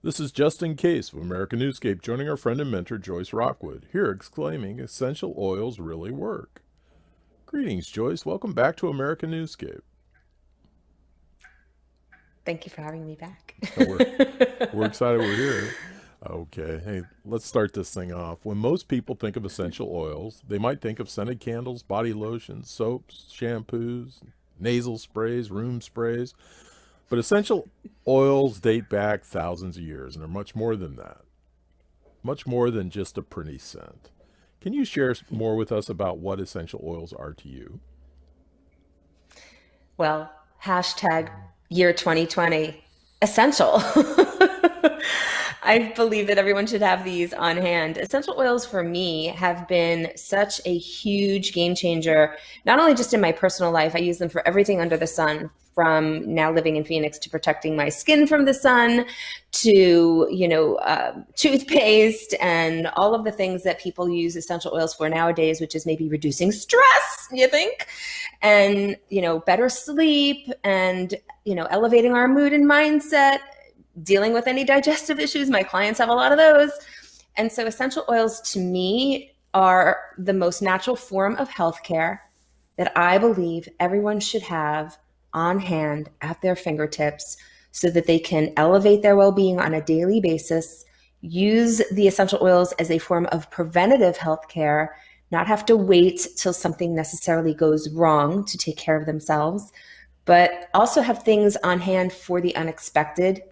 This is Just in Case of American Newscape, joining our friend and mentor Joyce Rockwood, here exclaiming, essential oils really work. Greetings, Joyce. Welcome back to American Newscape. Thank you for having me back. We're excited we're here. Okay, hey, let's start this thing off. When most people think of essential oils, they might think of scented candles, body lotions, soaps, shampoos, nasal sprays, room sprays. But essential oils date back thousands of years and are much more than that. Much more than just a pretty scent. Can you share more with us about what essential oils are to you? Well, hashtag year 2020 essential. I believe that everyone should have these on hand. Essential oils for me have been such a huge game changer, not only just in my personal life, I use them for everything under the sun, from now living in Phoenix to protecting my skin from the sun to, toothpaste and all of the things that people use essential oils for nowadays, which is maybe reducing stress, you think, and, better sleep and, elevating our mood and mindset, dealing with any digestive issues. My clients have a lot of those. And so essential oils to me are the most natural form of healthcare that I believe everyone should have on hand at their fingertips so that they can elevate their well-being on a daily basis, use the essential oils as a form of preventative healthcare, not have to wait till something necessarily goes wrong to take care of themselves, but also have things on hand for the unexpected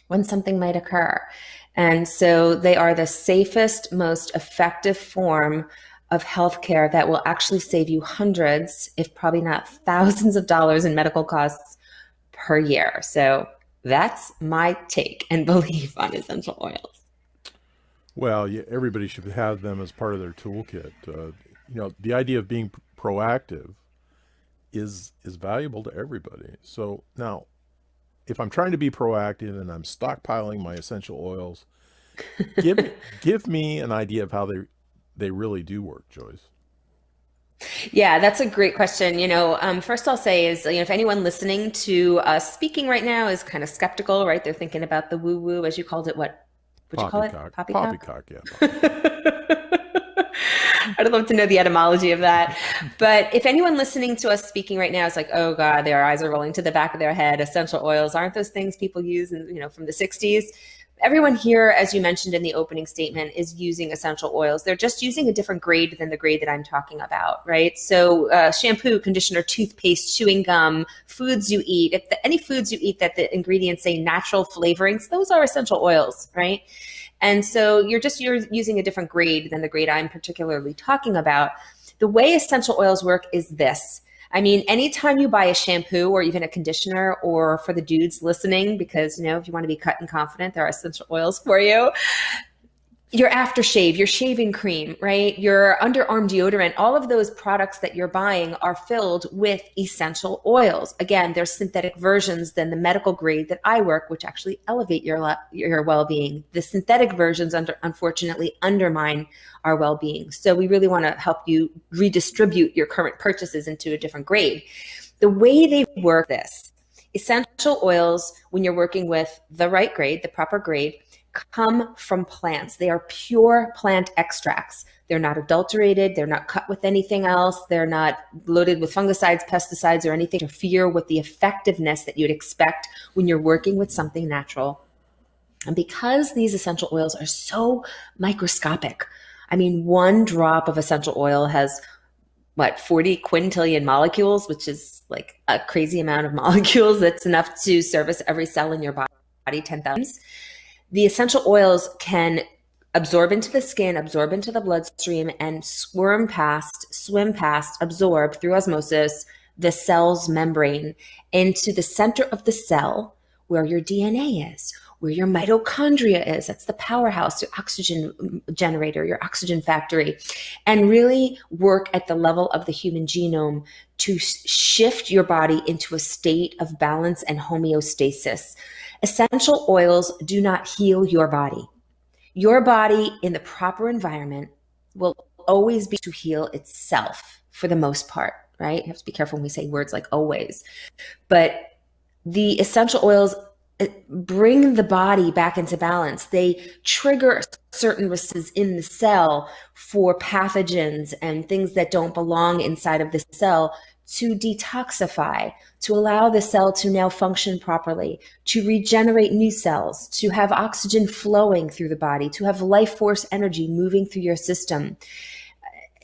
when something might occur. And so they are the safest, most effective form of healthcare that will actually save you hundreds, if probably not thousands of dollars in medical costs per year. So that's my take and belief on essential oils. Well, yeah, everybody should have them as part of their toolkit. The idea of being proactive is valuable to everybody. So now, if I'm trying to be proactive and I'm stockpiling my essential oils, give me an idea of how they really do work, Joyce. Yeah, that's a great question. First I'll say is, if anyone listening to us speaking right now is kind of skeptical, right? They're thinking about the woo woo, as you called it. What'd you call it? Poppycock. Poppycock? Poppycock, yeah, poppycock. I'd love to know the etymology of that. But if anyone listening to us speaking right now is like, oh God, their eyes are rolling to the back of their head, essential oils, aren't those things people use from the 60s? Everyone here, as you mentioned in the opening statement, is using essential oils. They're just using a different grade than the grade that I'm talking about, right? So shampoo, conditioner, toothpaste, chewing gum, foods you eat, any foods you eat that the ingredients say natural flavorings, those are essential oils, right? And so you're using a different grade than the grade I'm particularly talking about. The way essential oils work is this. I mean, anytime you buy a shampoo or even a conditioner, or for the dudes listening, because, if you want to be cut and confident, there are essential oils for you. Your aftershave, your shaving cream, right? Your underarm deodorant, all of those products that you're buying are filled with essential oils. Again, there's synthetic versions than the medical grade that I work, which actually elevate your well-being. The synthetic versions unfortunately undermine our well-being. So we really want to help you redistribute your current purchases into a different grade. The way they work this, essential oils, when you're working with the right grade, the proper grade, come from plants. They are pure plant extracts. They're not adulterated. They're not cut with anything else. They're not loaded with fungicides, pesticides, or anything to interfere with the effectiveness that you'd expect when you're working with something natural. And because these essential oils are so microscopic, I mean, one drop of essential oil has 40 quintillion molecules, which is like a crazy amount of molecules. That's enough to service every cell in your body 10,000 times. The essential oils can absorb into the skin, absorb into the bloodstream, and swim past, absorb through osmosis the cell's membrane into the center of the cell where your DNA is, where your mitochondria is. That's the powerhouse, your oxygen generator, your oxygen factory, and really work at the level of the human genome to shift your body into a state of balance and homeostasis. Essential oils do not heal your body. Your body in the proper environment will always be to heal itself for the most part, right? You have to be careful when we say words like always. But the essential oils bring the body back into balance. They trigger certain responses in the cell for pathogens and things that don't belong inside of the cell to detoxify, to allow the cell to now function properly, to regenerate new cells, to have oxygen flowing through the body, to have life force energy moving through your system,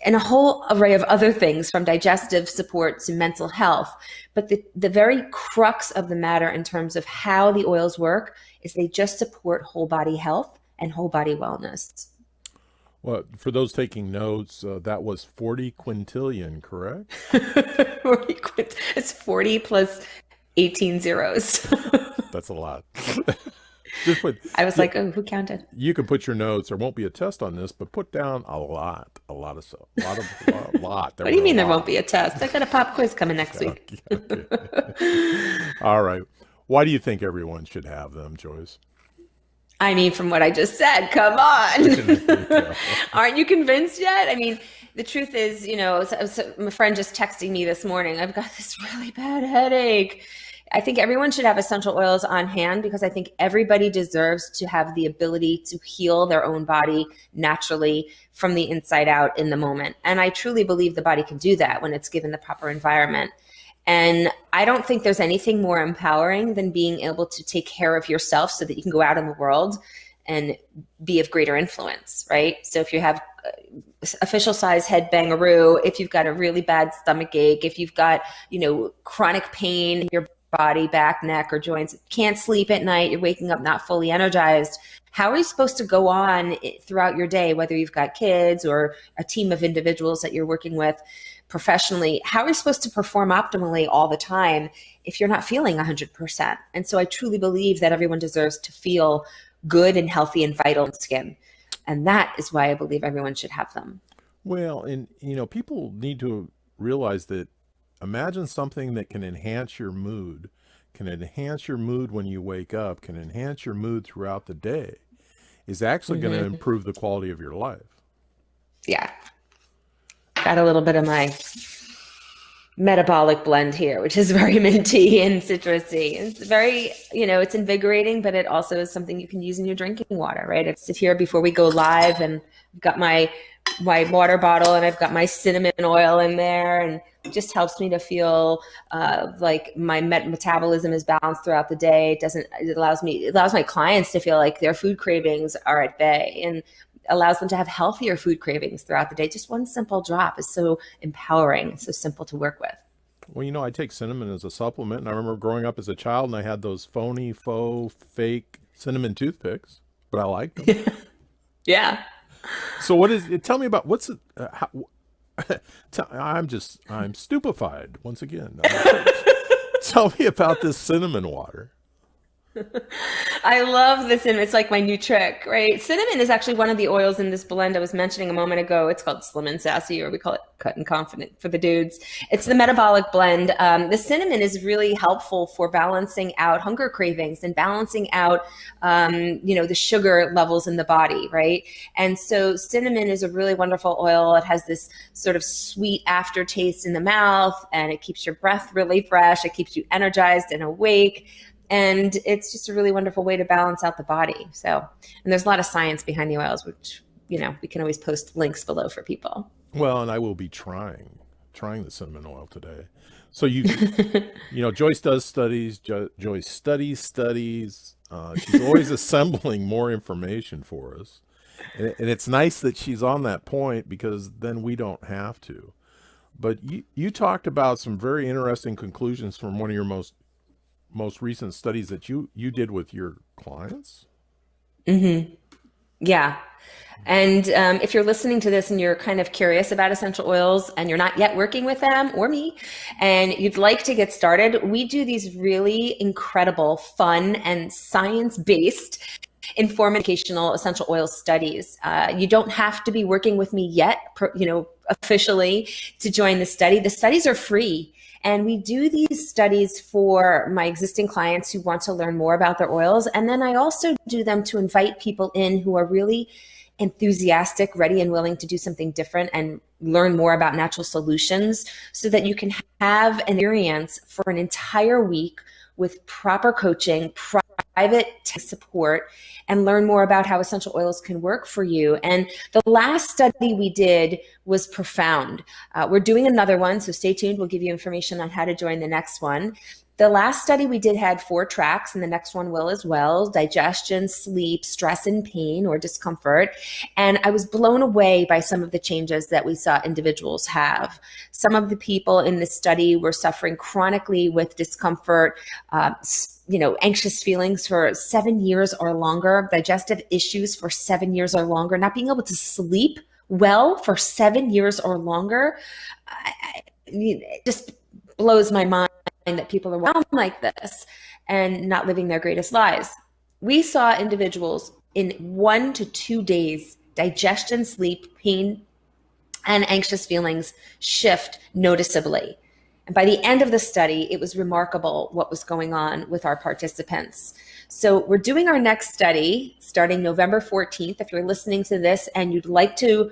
and a whole array of other things from digestive support to mental health. But the very crux of the matter in terms of how the oils work is they just support whole body health and whole body wellness. Well, for those taking notes, that was 40 quintillion, correct? 40 it's 40 plus 18 zeros. That's a lot. I was like, oh, who counted? You can put your notes. There won't be a test on this, but put down a lot of stuff. A lot. What do you mean there won't be a test? I got a pop quiz coming next week. Okay. All right. Why do you think everyone should have them, Joyce? I mean, from what I just said, come on. Aren't you convinced yet? I mean, the truth is, so my friend just texting me this morning, I've got this really bad headache. I think everyone should have essential oils on hand because I think everybody deserves to have the ability to heal their own body naturally from the inside out in the moment. And I truly believe the body can do that when it's given the proper environment. And I don't think there's anything more empowering than being able to take care of yourself so that you can go out in the world and be of greater influence, right? So if you have official size head bangaroo, if you've got a really bad stomach ache, if you've got, chronic pain in your body, back, neck, or joints, can't sleep at night, you're waking up not fully energized, how are you supposed to go on throughout your day, whether you've got kids or a team of individuals that you're working with professionally? How are you supposed to perform optimally all the time if you're not feeling 100%? And so I truly believe that everyone deserves to feel good and healthy and vital in skin. And that is why I believe everyone should have them. Well, and people need to realize that imagine something that can enhance your mood, when you wake up, can enhance your mood throughout the day, is actually going to improve the quality of your life. Yeah. Got a little bit of my metabolic blend here, which is very minty and citrusy. It's very, it's invigorating, but it also is something you can use in your drinking water, right? I sit here before we go live and I've got my water bottle and I've got my cinnamon oil in there, and it just helps me to feel like my metabolism is balanced throughout the day. It allows my clients to feel like their food cravings are at bay, and allows them to have healthier food cravings throughout the day. Just one simple drop is so empowering. It's so simple to work with. Well, I take cinnamon as a supplement, and I remember growing up as a child and I had those phony, fake cinnamon toothpicks, but I liked them. Yeah. So what is it? Tell me about what's it? I'm stupefied once again. Tell me about this cinnamon water. I love the cinnamon. It's like my new trick, right? Cinnamon is actually one of the oils in this blend I was mentioning a moment ago. It's called Slim and Sassy, or we call it Cut and Confident for the dudes. It's the metabolic blend. The cinnamon is really helpful for balancing out hunger cravings and balancing out, the sugar levels in the body, right? And so cinnamon is a really wonderful oil. It has this sort of sweet aftertaste in the mouth, and it keeps your breath really fresh. It keeps you energized and awake. And it's just a really wonderful way to balance out the body. So, and there's a lot of science behind the oils, which, we can always post links below for people. Well, and I will be trying the cinnamon oil today. So Joyce does studies. Joyce studies. She's always assembling more information for us. And it's nice that she's on that point, because then we don't have to. But you talked about some very interesting conclusions from one of your most recent studies that you did with your clients. Yeah. And if you're listening to this and you're kind of curious about essential oils and you're not yet working with them or me, and you'd like to get started, we do these really incredible, fun, and science-based informational essential oil studies. You don't have to be working with me yet, officially to join the study. The studies are free. And we do these studies for my existing clients who want to learn more about their oils. And then I also do them to invite people in who are really enthusiastic, ready and willing to do something different and learn more about natural solutions, so that you can have an experience for an entire week with proper coaching, private support and learn more about how essential oils can work for you. And the last study we did was profound. We're doing another one, so stay tuned. We'll give you information on how to join the next one. The last study we did had 4 tracks, and the next one will as well: digestion, sleep, stress and pain or discomfort. And I was blown away by some of the changes that we saw individuals have. Some of the people in this study were suffering chronically with discomfort, anxious feelings for 7 years or longer, digestive issues for 7 years or longer, not being able to sleep well for 7 years or longer. It just blows my mind that people are well like this and not living their greatest lives. We saw individuals in 1 to 2 days, digestion, sleep, pain, and anxious feelings shift noticeably. And by the end of the study, it was remarkable what was going on with our participants. So we're doing our next study starting November 14th. If you're listening to this and you'd like to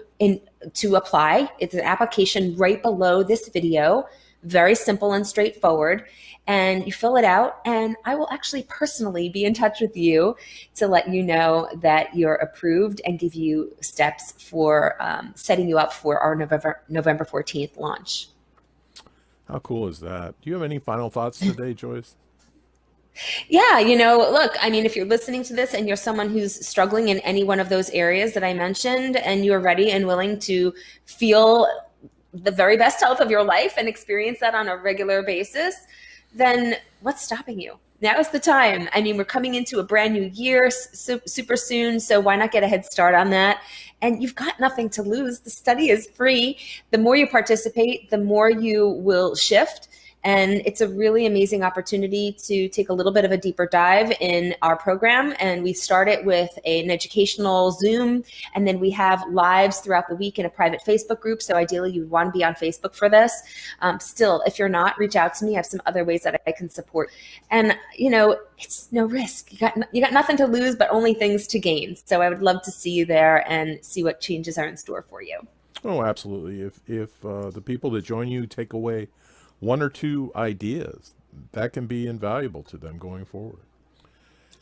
apply, it's an application right below this video. Very simple and straightforward. And you fill it out, and I will actually personally be in touch with you to let you know that you're approved and give you steps for setting you up for our November 14th launch. How cool is that? Do you have any final thoughts today, Joyce? Yeah, look, I mean, if you're listening to this and you're someone who's struggling in any one of those areas that I mentioned, and you're ready and willing to feel the very best health of your life and experience that on a regular basis, then what's stopping you? Now is the time. I mean, we're coming into a brand new year super soon, so why not get a head start on that? And you've got nothing to lose. The study is free. The more you participate, the more you will shift. And it's a really amazing opportunity to take a little bit of a deeper dive in our program. And we start it with an educational Zoom, and then we have lives throughout the week in a private Facebook group. So ideally, you would want to be on Facebook for this. Still, if you're not, reach out to me. I have some other ways that I can support. And, it's no risk. You got nothing to lose, but only things to gain. So I would love to see you there and see what changes are in store for you. Oh, absolutely. If the people that join you take away 1 or 2 ideas, that can be invaluable to them going forward.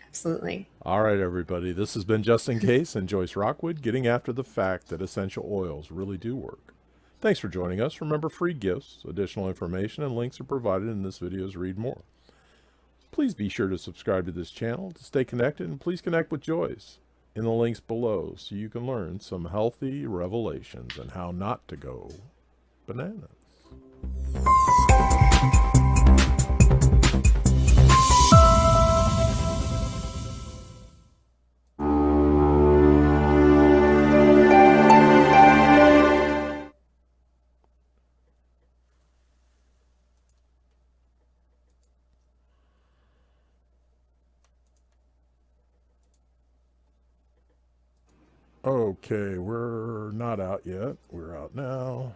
Absolutely. All right, everybody. This has been Just In Case and Joyce Rockwood getting after the fact that essential oils really do work. Thanks for joining us. Remember, free gifts, additional information, and links are provided in this video's Read More. Please be sure to subscribe to this channel to stay connected, and please connect with Joyce in the links below so you can learn some healthy revelations and how not to go bananas. Okay, we're not out yet. We're out now.